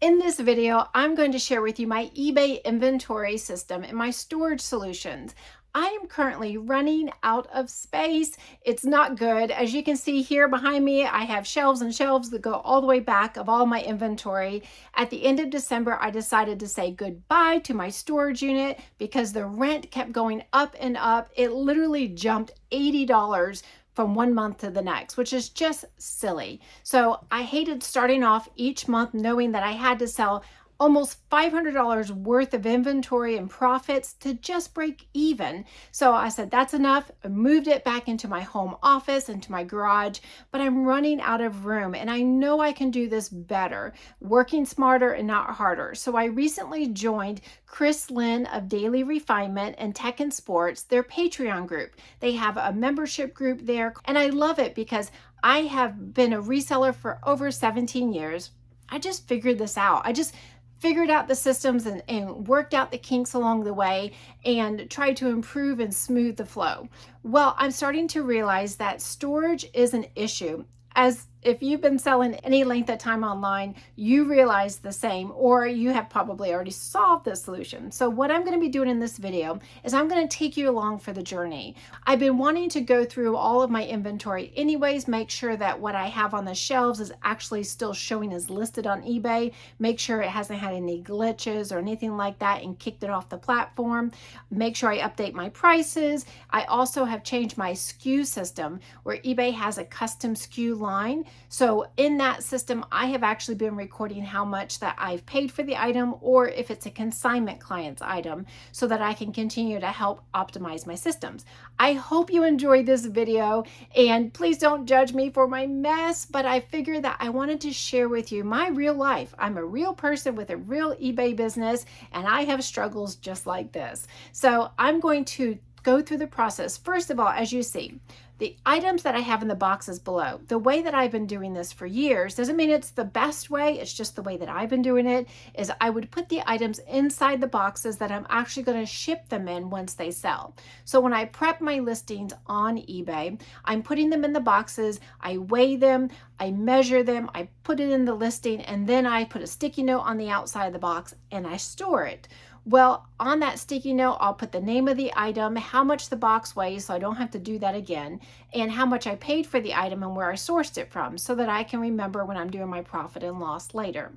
In this video, I'm going to share with you my eBay inventory system and my storage solutions. I am currently running out of space. It's not good. As you can see here behind me, I have shelves and shelves that go all the way back of all my inventory. At the end of December, I decided to say goodbye to my storage unit because the rent kept going up and up. It literally jumped $80 from one month to the next, which is just silly. So I hated starting off each month knowing that I had to sell almost $500 worth of inventory and profits to just break even. So I said, that's enough. I moved it back into my home office, into my garage, but I'm running out of room and I know I can do this better, working smarter and not harder. So I recently joined Chris Lynn of Daily Refinement and Tech and Sports, their Patreon group. They have a membership group there and I love it because I have been a reseller for over 17 years. I just figured this out. I just figured out the systems and worked out the kinks along the way and tried to improve and smooth the flow. Well, I'm starting to realize that storage is an issue. As if you've been selling any length of time online, you realize the same, or you have probably already solved the solution. So what I'm going to be doing in this video is I'm going to take you along for the journey. I've been wanting to go through all of my inventory anyways, make sure that what I have on the shelves is actually still showing as listed on eBay, make sure it hasn't had any glitches or anything like that and kicked it off the platform, make sure I update my prices. I also have changed my SKU system where eBay has a custom SKU line. So in that system, I have actually been recording how much that I've paid for the item or if it's a consignment client's item so that I can continue to help optimize my systems. I hope you enjoyed this video and please don't judge me for my mess, but I figured that I wanted to share with you my real life. I'm a real person with a real eBay business and I have struggles just like this. So I'm going to go through the process. First of all, as you see, the items that I have in the boxes below, the way that I've been doing this for years, doesn't mean it's the best way, it's just the way that I've been doing it, is I would put the items inside the boxes that I'm actually going to ship them in once they sell. So when I prep my listings on eBay, I'm putting them in the boxes, I weigh them, I measure them, I put it in the listing, and then I put a sticky note on the outside of the box and I store it. Well, on that sticky note, I'll put the name of the item, how much the box weighs, so I don't have to do that again, and how much I paid for the item and where I sourced it from, so that I can remember when I'm doing my profit and loss later.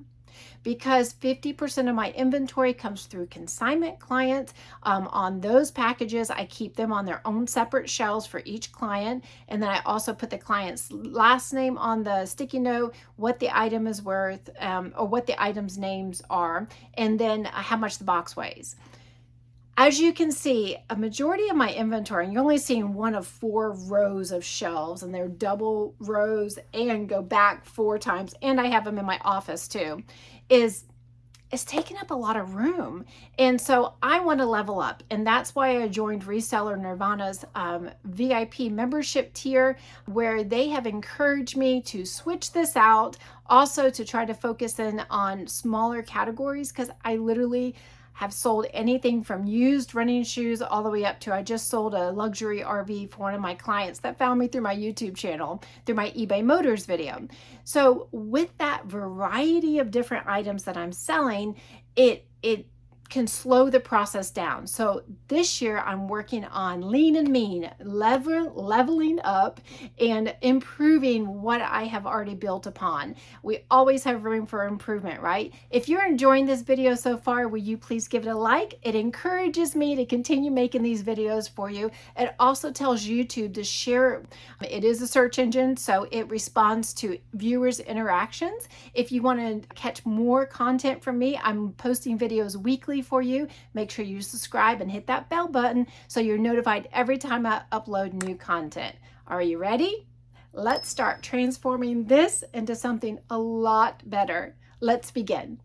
Because 50% of my inventory comes through consignment clients, on those packages, I keep them on their own separate shelves for each client. And then I also put the client's last name on the sticky note, what the item is worth, or what the item's names are, and then how much the box weighs. As you can see, a majority of my inventory, and you're only seeing one of 4 rows of shelves, and they're double rows and go back 4 times, and I have them in my office too, is taking up a lot of room. And so I want to level up, and that's why I joined Reseller Nirvana's VIP membership tier, where they have encouraged me to switch this out, also to try to focus in on smaller categories, because I literally have sold anything from used running shoes all the way up to, I just sold a luxury RV for one of my clients that found me through my YouTube channel, through my eBay Motors video. So with that variety of different items that I'm selling, it can slow the process down. So this year I'm working on lean and mean, leveling up and improving what I have already built upon. We always have room for improvement, right? If you're enjoying this video so far, will you please give it a like? It encourages me to continue making these videos for you. It also tells YouTube to share. It is a search engine, so it responds to viewers' interactions. If you want to catch more content from me, I'm posting videos weekly for you. Make sure you subscribe and hit that bell button so you're notified every time I upload new content. Are you ready? Let's start transforming this into something a lot better. Let's begin.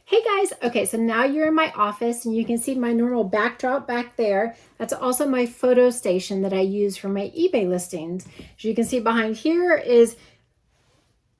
Hey guys, okay, so now you're in my office and you can see my normal backdrop back there. That's also my photo station that I use for my eBay listings. As you can see behind here is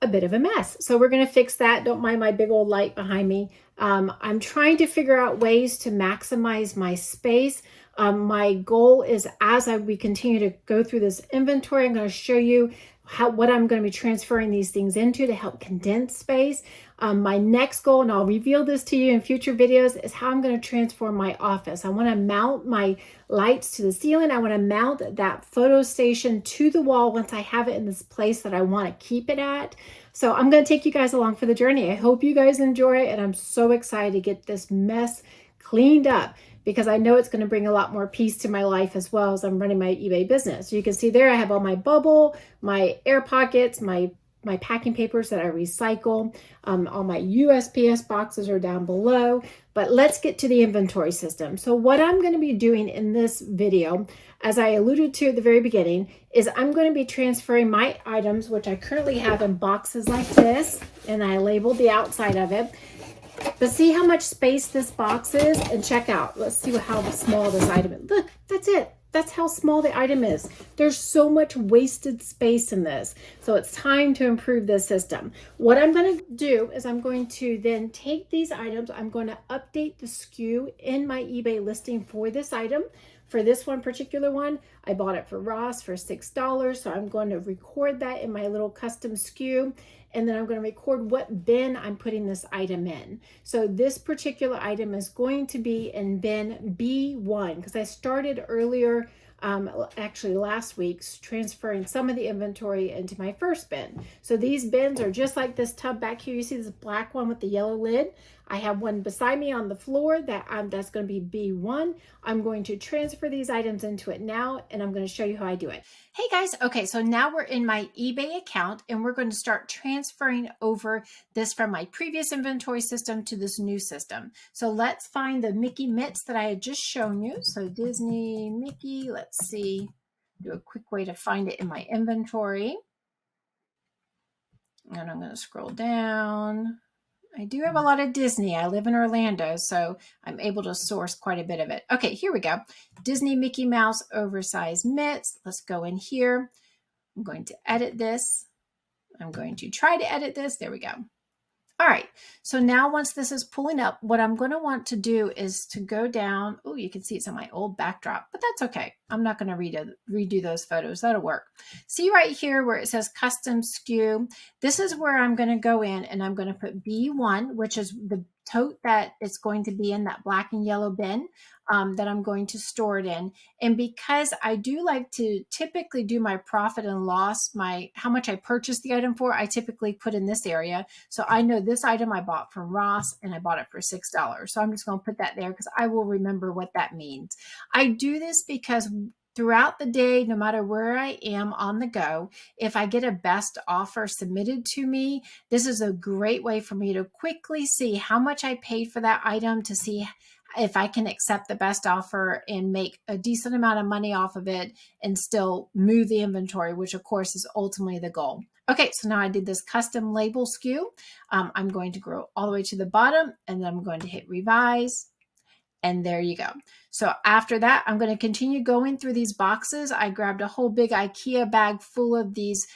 a bit of a mess. So we're going to fix that. Don't mind my big old light behind me. I'm trying to figure out ways to maximize my space. My goal is, as we continue to go through this inventory, I'm going to show you what I'm going to be transferring these things into to help condense space. My next goal, and I'll reveal this to you in future videos, is how I'm going to transform my office. I want to mount my lights to the ceiling. I want to mount that photo station to the wall once I have it in this place that I want to keep it at. So I'm going to take you guys along for the journey. I hope you guys enjoy it, and I'm so excited to get this mess cleaned up, because I know it's going to bring a lot more peace to my life as well as I'm running my eBay business. So you can see there I have all my bubble, my air pockets, my packing papers that I recycle. All my USPS boxes are down below. But let's get to the inventory system. So what I'm going to be doing in this video, as I alluded to at the very beginning, is I'm going to be transferring my items, which I currently have in boxes like this, and I labeled the outside of it. But see how much space this box is, and check out. Let's see how small this item is. Look, that's it. That's how small the item is. There's so much wasted space in this. So it's time to improve this system. What I'm going to do is I'm going to then take these items. I'm going to update the SKU in my eBay listing for this item. For this one particular one, I bought it for Ross for $6. So I'm going to record that in my little custom SKU. And then I'm going to record what bin I'm putting this item in. So this particular item is going to be in bin B1, because I started earlier, actually last week, transferring some of the inventory into my first bin. So these bins are just like this tub back here. You see this black one with the yellow lid? I have one beside me on the floor that's going to be B1. I'm going to transfer these items into it now, and I'm going to show you how I do it. Hey guys, okay, so now we're in my eBay account, and we're going to start transferring over this from my previous inventory system to this new system. So let's find the Mickey mitts that I had just shown you. So Disney Mickey, let's see, do a quick way to find it in my inventory. And I'm going to scroll down. I do have a lot of Disney. I live in Orlando, so I'm able to source quite a bit of it. Okay, here we go. Disney Mickey Mouse oversized mitts. Let's go in here. I'm going to edit this. I'm going to try to edit this. There we go. All right, so now once this is pulling up, what I'm going to want to do is to go down. Oh, you can see it's on my old backdrop, but that's okay. I'm not going to redo those photos. That'll work. See right here where it says custom SKU. This is where I'm going to go in, and I'm going to put B1, which is the tote that it's going to be in, that black and yellow bin that I'm going to store it in. And because I do like to typically do my profit and loss, how much I purchased the item for, I typically put in this area. So I know this item I bought from Ross, and I bought it for $6. So I'm just going to put that there because I will remember what that means. I do this because throughout the day, no matter where I am on the go, if I get a best offer submitted to me, this is a great way for me to quickly see how much I paid for that item, to see if I can accept the best offer and make a decent amount of money off of it and still move the inventory, which of course is ultimately the goal. Okay, so now I did this custom label SKU. I'm going to go all the way to the bottom, and then I'm going to hit revise. And there you go. So after that, I'm going to continue going through these boxes. I grabbed a whole big IKEA bag full of these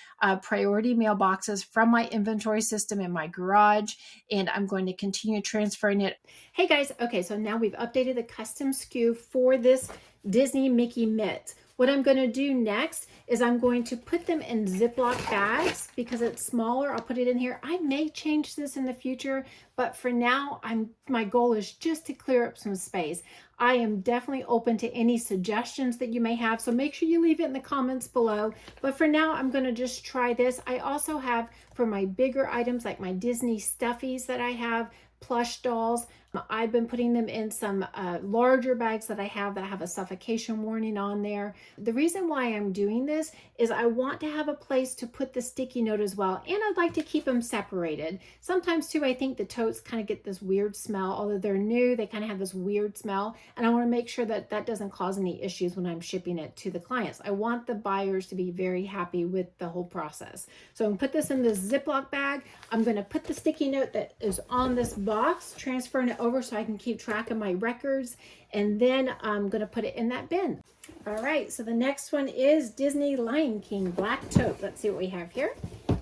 priority mail boxes from my inventory system in my garage, and I'm going to continue transferring it. Hey guys, okay, so now we've updated the custom SKU for this Disney Mickey mitt. What I'm going to do next is I'm going to put them in Ziploc bags because it's smaller. I'll put it in here. I may change this in the future, but for now, my goal is just to clear up some space. I am definitely open to any suggestions that you may have, so make sure you leave it in the comments below. But for now, I'm going to just try this. I also have, for my bigger items like my Disney stuffies that I have, plush dolls, I've been putting them in some larger bags that I have a suffocation warning on there. The reason why I'm doing this is I want to have a place to put the sticky note as well, and I'd like to keep them separated. Sometimes too, I think the totes kind of get this weird smell. Although they're new, they kind of have this weird smell, and I want to make sure that that doesn't cause any issues when I'm shipping it to the clients. I want the buyers to be very happy with the whole process. So I'm going to put this in this Ziploc bag. I'm going to put the sticky note that is on this box, transferring it over so I can keep track of my records, and then I'm going to put it in that bin. All right, so the next one is Disney Lion King black tote. Let's see what we have here. If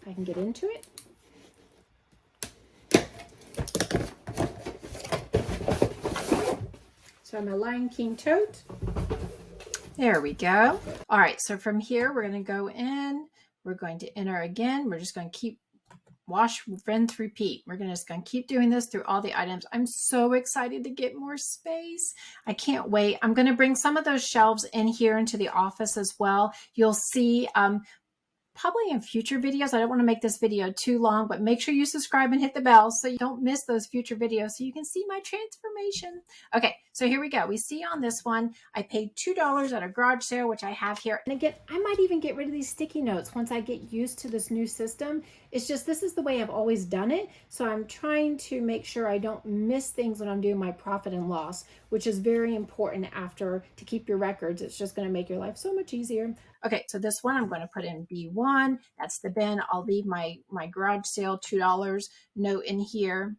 I can get into it. So I'm a Lion King tote. There we go. All right, so from here we're going to go in. We're going to enter again. We're just going to keep wash, rinse, repeat. We're just going to keep doing this through all the items. I'm so excited to get more space. I can't wait. I'm going to bring some of those shelves in here into the office as well. You'll see probably in future videos. I don't want to make this video too long, but make sure you subscribe and hit the bell so you don't miss those future videos so you can see my transformation. Okay, so here we go. We see on this one, I paid $2 at a garage sale, which I have here. And again, I might even get rid of these sticky notes once I get used to this new system. It's just, this is the way I've always done it. So I'm trying to make sure I don't miss things when I'm doing my profit and loss, which is very important to keep your records. It's just going to make your life so much easier. Okay, so this one I'm going to put in B1. That's the bin. I'll leave my garage sale $2 note in here.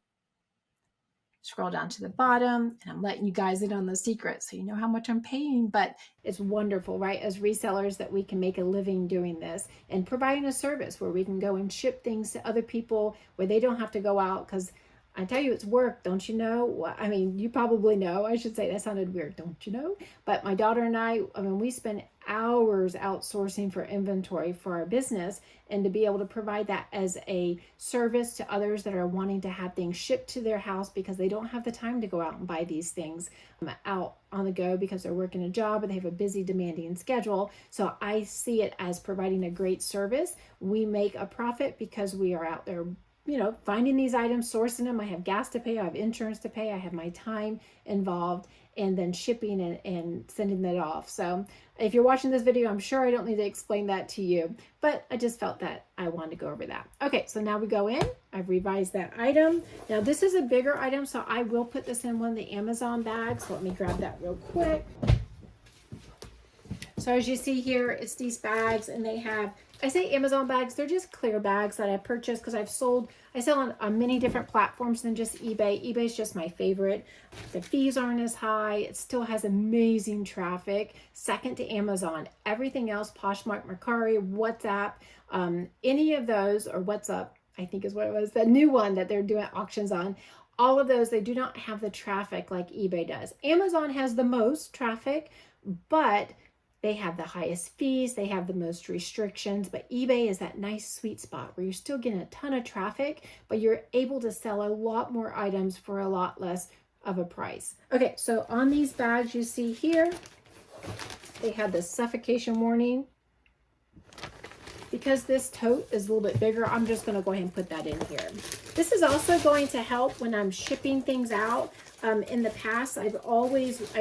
Scroll down to the bottom, and I'm letting you guys in on the secret so you know how much I'm paying. But it's wonderful, right? As resellers, that we can make a living doing this and providing a service where we can go and ship things to other people where they don't have to go out, because I tell you, it's work, don't you know? I mean, you probably know. I should say, that sounded weird, don't you know? But my daughter and I mean, we spend hours outsourcing for inventory for our business, and to be able to provide that as a service to others that are wanting to have things shipped to their house because they don't have the time to go out and buy these things out on the go because they're working a job or they have a busy, demanding schedule. So I see it as providing a great service. We make a profit because we are out there, you know, finding these items, sourcing them. I have gas to pay, I have insurance to pay, I have my time involved, and then shipping and sending that off. So if you're watching this video, I'm sure I don't need to explain that to you, but I just felt that I wanted to go over that. Okay, so now we go in. I've revised that item. Now this is a bigger item, so I will put this in one of the Amazon bags. So let me grab that real quick. So as you see here, it's these bags, and they have, I say Amazon bags, they're just clear bags that I purchased because I sell on many different platforms than just eBay. eBay's just my favorite. The fees aren't as high. It still has amazing traffic. Second to Amazon. Everything else, Poshmark, Mercari, WhatsApp, any of those, or WhatsApp, I think is what it was, the new one that they're doing auctions on. All of those, they do not have the traffic like eBay does. Amazon has the most traffic, but they have the highest fees, they have the most restrictions, but eBay is that nice sweet spot where you're still getting a ton of traffic, but you're able to sell a lot more items for a lot less of a price. Okay, so on these bags you see here, they have the suffocation warning. Because this tote is a little bit bigger, I'm just going to go ahead and put that in here. This is also going to help when I'm shipping things out. In the past, I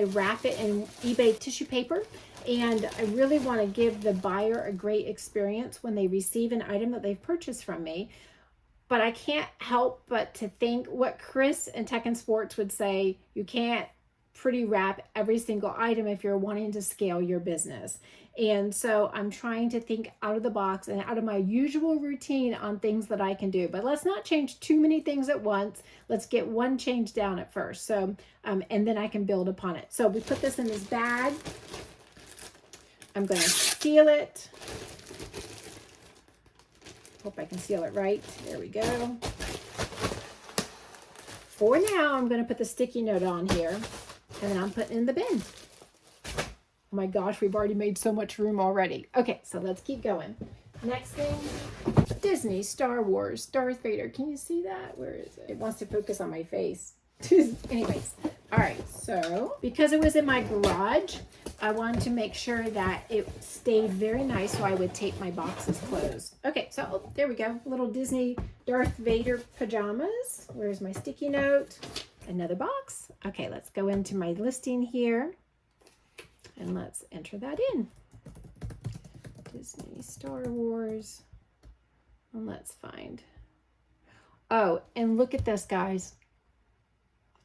wrap it in eBay tissue paper, and I really want to give the buyer a great experience when they receive an item that they've purchased from me. But I can't help but to think what Chris and Tech and Sports would say: you can't pretty wrap every single item if you're wanting to scale your business. And so I'm trying to think out of the box and out of my usual routine on things that I can do. But let's not change too many things at once. Let's get one change down at first. So, and then I can build upon it. So we put this in this bag. I'm going to seal it. Hope I can seal it right. There we go. For now, I'm going to put the sticky note on here, and then I'm putting it in the bin. Oh my gosh, we've already made so much room already. Okay, so let's keep going. Next thing, Disney, Star Wars, Darth Vader. Can you see that? Where is it? It wants to focus on my face. Anyways, all right, so because it was in my garage, I wanted to make sure that it stayed very nice, so I would tape my boxes closed. Okay, so there we go. Little Disney Darth Vader pajamas. Where's my sticky note? Another box. Okay, let's go into my listing here, and let's enter that in. Disney, Star Wars, and let's find. Oh, and look at this, guys.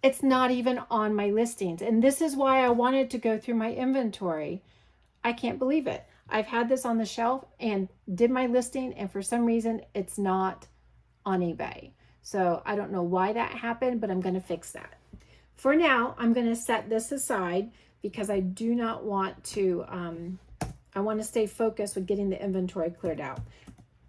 It's not even on my listings. And this is why I wanted to go through my inventory. I can't believe it. I've had this on the shelf and did my listing, and for some reason it's not on eBay. So I don't know why that happened, but I'm going to fix that. For now, I'm going to set this aside because I do not want to, I want to stay focused with getting the inventory cleared out.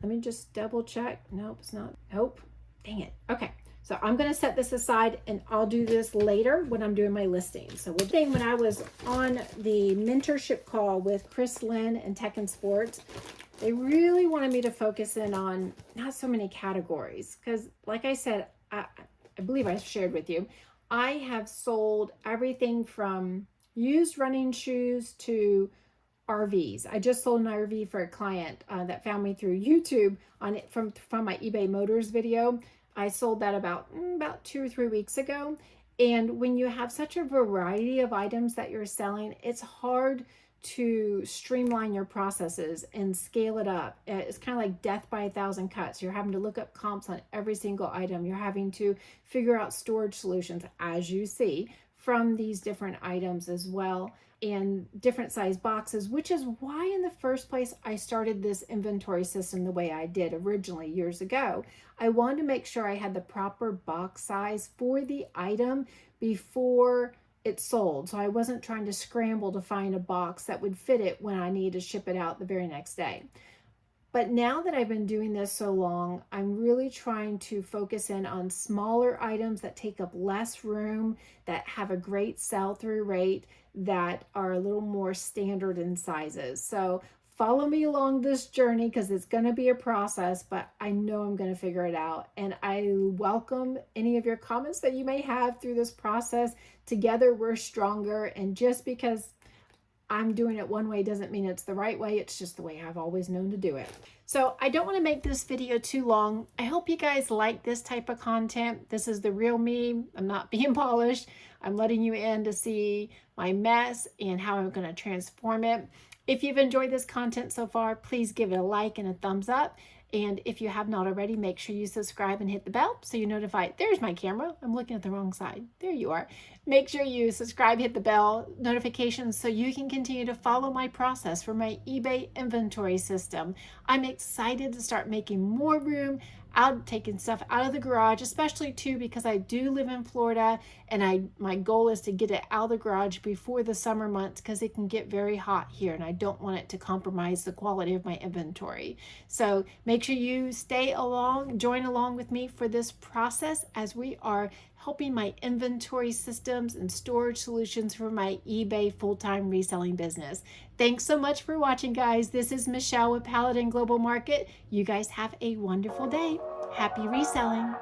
Let me just double check. Nope, it's not. Nope. Dang it. Okay. So I'm going to set this aside, and I'll do this later when I'm doing my listing. So when I was on the mentorship call with Chris, Lynn, and Tech and Sports, They really wanted me to focus in on not so many categories because, like I said, I believe I shared with you, I have sold everything from used running shoes to RVs. I just sold an RV for a client that found me through YouTube on it from my eBay Motors video. I sold that about 2 or 3 weeks ago. And when you have such a variety of items that you're selling, it's hard to streamline your processes and scale it up. It's kind of like death by 1,000 cuts. You're having to look up comps on every single item. You're having to figure out storage solutions, as you see, from these different items as well, and different size boxes, which is why in the first place I started this inventory system the way I did originally years ago. I wanted to make sure I had the proper box size for the item before it sold. So I wasn't trying to scramble to find a box that would fit it when I needed to ship it out the very next day. But now that I've been doing this so long, I'm really trying to focus in on smaller items that take up less room, that have a great sell-through rate, that are a little more standard in sizes. So follow me along this journey because it's going to be a process, but I know I'm going to figure it out. And I welcome any of your comments that you may have through this process. Together we're stronger, and just because I'm doing it one way doesn't mean it's the right way. It's just the way I've always known to do it. So I don't want to make this video too long. I hope you guys like this type of content. This is the real me. I'm not being polished. I'm letting you in to see my mess and how I'm going to transform it. If you've enjoyed this content so far, please give it a like and a thumbs up. And if you have not already, make sure you subscribe and hit the bell so you're notified. There's my camera. I'm looking at the wrong side. There you are. Make sure you subscribe, hit the bell notifications so you can continue to follow my process for my eBay inventory system. I'm excited to start making more room, taking stuff out of the garage, especially too because I do live in Florida, and my goal is to get it out of the garage before the summer months because it can get very hot here and I don't want it to compromise the quality of my inventory. So make sure you join along with me for this process as we are helping my inventory systems and storage solutions for my eBay full-time reselling business. Thanks so much for watching, guys. This is Michelle with Paladin Global Market. You guys have a wonderful day. Happy reselling.